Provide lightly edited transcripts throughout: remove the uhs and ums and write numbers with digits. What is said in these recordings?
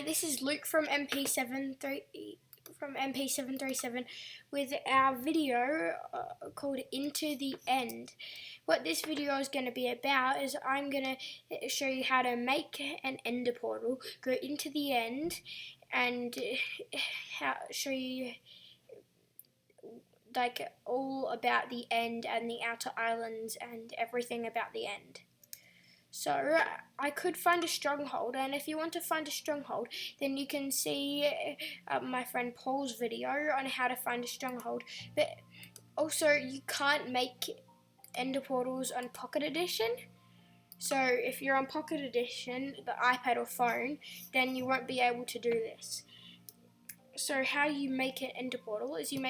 this is Luke from MP737 with our video called Into the End. What this video is going to be about is I'm going to show you how to make an ender portal, go into the end, and show you like all about the end and the outer islands and everything about the end. So I could find a stronghold, and if you want to find a stronghold, then you can see my friend Paul's video on how to find a stronghold. But also you can't make ender portals on Pocket Edition. So if you're on Pocket Edition, the iPad or phone, then you won't be able to do this. So how you make an ender portal is you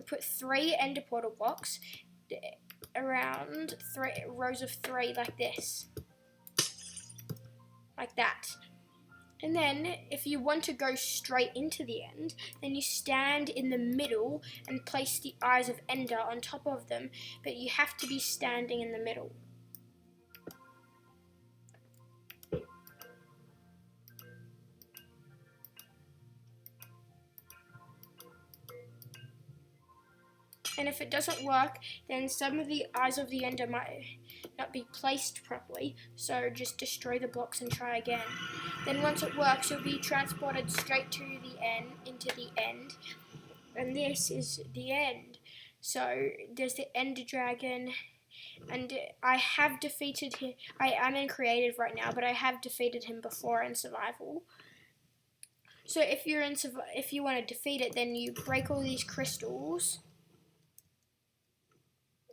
put 3 ender portal blocks around 3 rows of 3 like this, like that. And then if you want to go straight into the end, then you stand in the middle and place the eyes of Ender on top of them, but you have to be standing in the middle. And if it doesn't work, then some of the eyes of the Ender might not be placed properly, so just destroy the blocks and try again. Then once it works, you'll be transported straight to the end, into the end, and this is the end. So there's the Ender Dragon, and I have defeated him. I'm in creative right now, but I have defeated him before in survival. So if you want to defeat it, then you break all these crystals.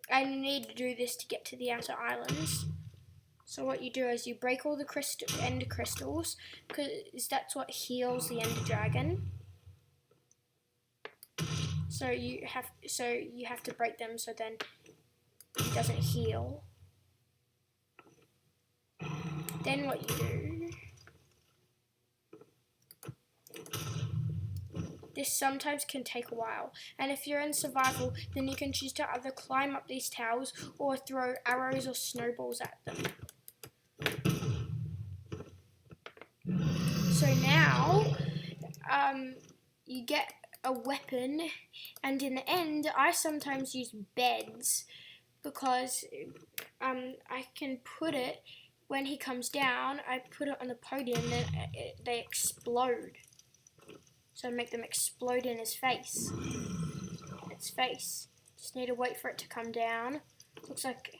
And you need to do this to get to the outer islands. So what you do is you break all the ender crystals, because that's what heals the Ender Dragon. So you have to break them so then it doesn't heal. Then what you do, this sometimes can take a while, and if you're in survival, then you can choose to either climb up these towers or throw arrows or snowballs at them. So now, you get a weapon, and in the end, I sometimes use beds, because I can put it, when he comes down, I put it on the podium, and then they explode. So make them explode in his face. Its face. Just need to wait for it to come down. Looks like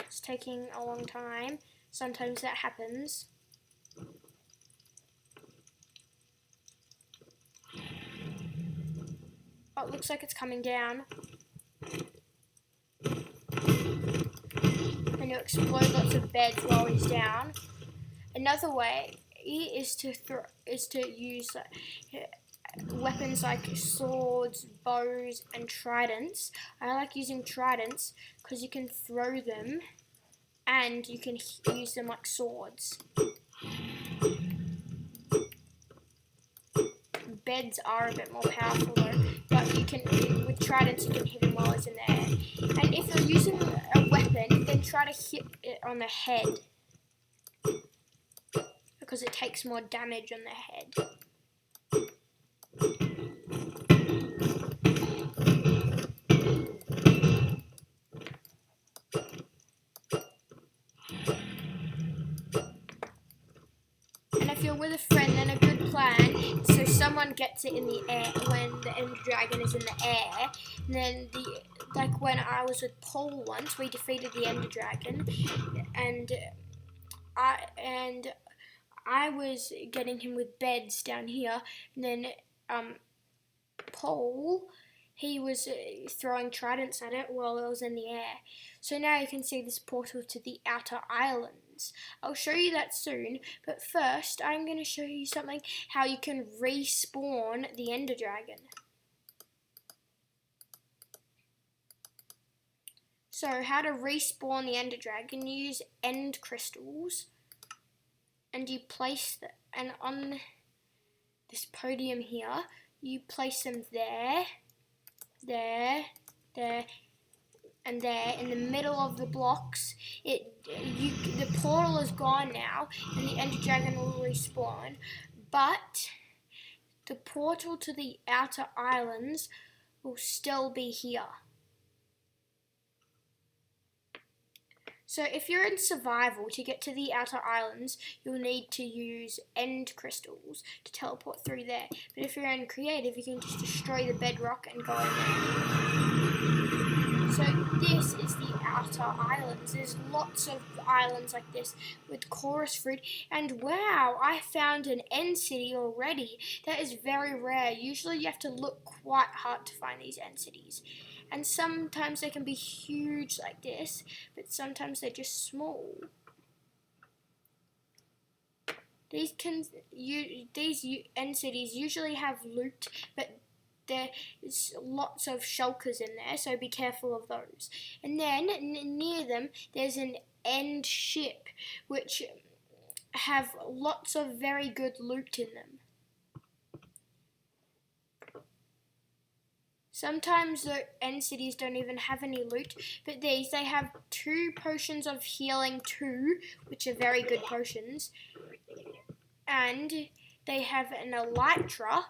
it's taking a long time. Sometimes that happens. Oh, it looks like it's coming down. And you'll explode lots of beds while he's down. Another way is to use weapons like swords, bows, and tridents. I like using tridents because you can throw them and you can use them like swords. Beds are a bit more powerful though, but with tridents you can hit him while he's in the air. And if you're using a weapon, then try to hit it on the head, because it takes more damage on the head. And if you're with a friend, then a good plan, so someone gets it in the air when the Ender Dragon is in the air. And then like when I was with Paul once, we defeated the Ender Dragon, and I was getting him with beds down here, and then Paul, he was throwing tridents at it while it was in the air. So now you can see this portal to the outer islands. I'll show you that soon, but first I'm going to show you something, how you can respawn the Ender Dragon. So how to respawn the Ender Dragon, you use end crystals, and you place and on this podium here, you place them there, and there in the middle of the blocks, the portal is gone now, and the Ender Dragon will respawn, but the portal to the outer islands will still be here. So if you're in survival, to get to the outer islands, you'll need to use end crystals to teleport through there. But if you're in creative, you can just destroy the bedrock and go in there. So this is the outer islands. There's lots of islands like this with chorus fruit. And wow, I found an end city already. That is very rare. Usually you have to look quite hard to find these end cities. And sometimes they can be huge like this, but sometimes they're just small. These end cities usually have loot, but there's lots of shulkers in there, so be careful of those. And then near them, there's an end ship, which have lots of very good loot in them. Sometimes the end cities don't even have any loot, but they have 2 potions of healing 2, which are very good potions, and they have an elytra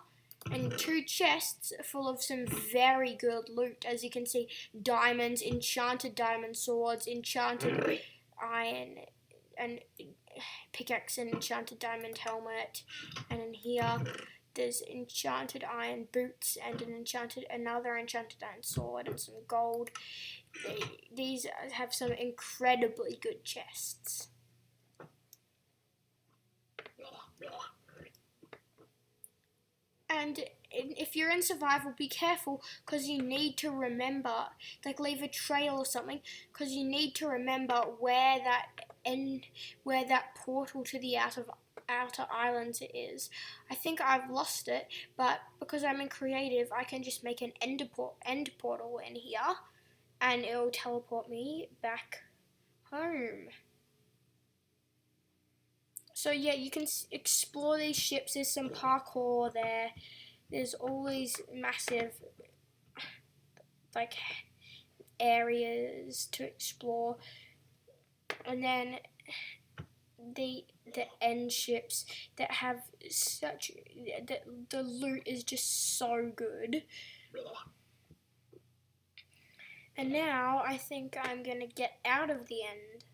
and 2 chests full of some very good loot. As you can see, diamonds, enchanted diamond swords, enchanted iron and pickaxe, and enchanted diamond helmet, and in here there's enchanted iron boots and another enchanted iron sword and some gold. These have some incredibly good chests. And if you're in survival, be careful, because you need to remember, like leave a trail or something, because you need to remember where that portal to the outer islands is. I think I've lost it, but because I'm in creative, I can just make an end portal in here, and it'll teleport me back home. So yeah, you can explore these ships. There's some parkour there. There's always massive areas to explore, and then the end ships that have the loot is just so good. And now I think I'm gonna get out of the end.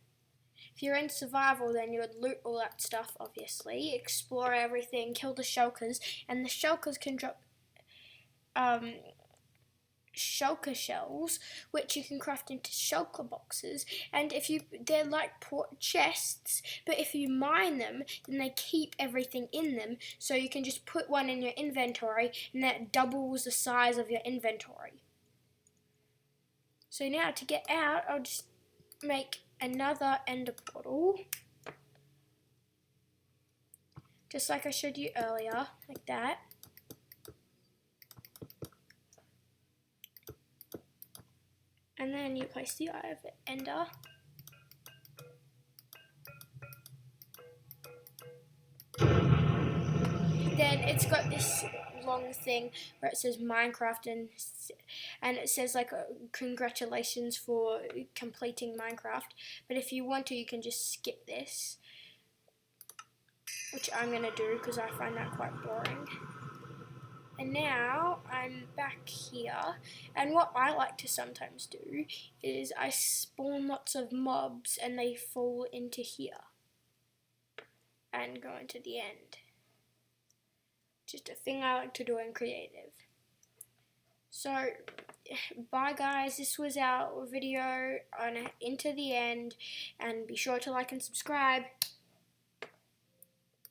If you're in survival, then you would loot all that stuff, obviously, explore everything, kill the shulkers, and the shulkers can drop shulker shells, which you can craft into shulker boxes, and they're like chests, but if you mine them, then they keep everything in them, so you can just put one in your inventory, and that doubles the size of your inventory. So now to get out, I'll just make another ender portal, just like I showed you earlier, like that. And then you place the Eye of Ender. Then it's got this long thing where it says Minecraft, and it says like congratulations for completing Minecraft. But if you want to, you can just skip this, which I'm gonna do because I find that quite boring. And now I'm back here, and what I like to sometimes do is I spawn lots of mobs and they fall into here and go into the end. Just a thing I like to do in creative. So bye guys, this was our video on Into the End, and be sure to like and subscribe.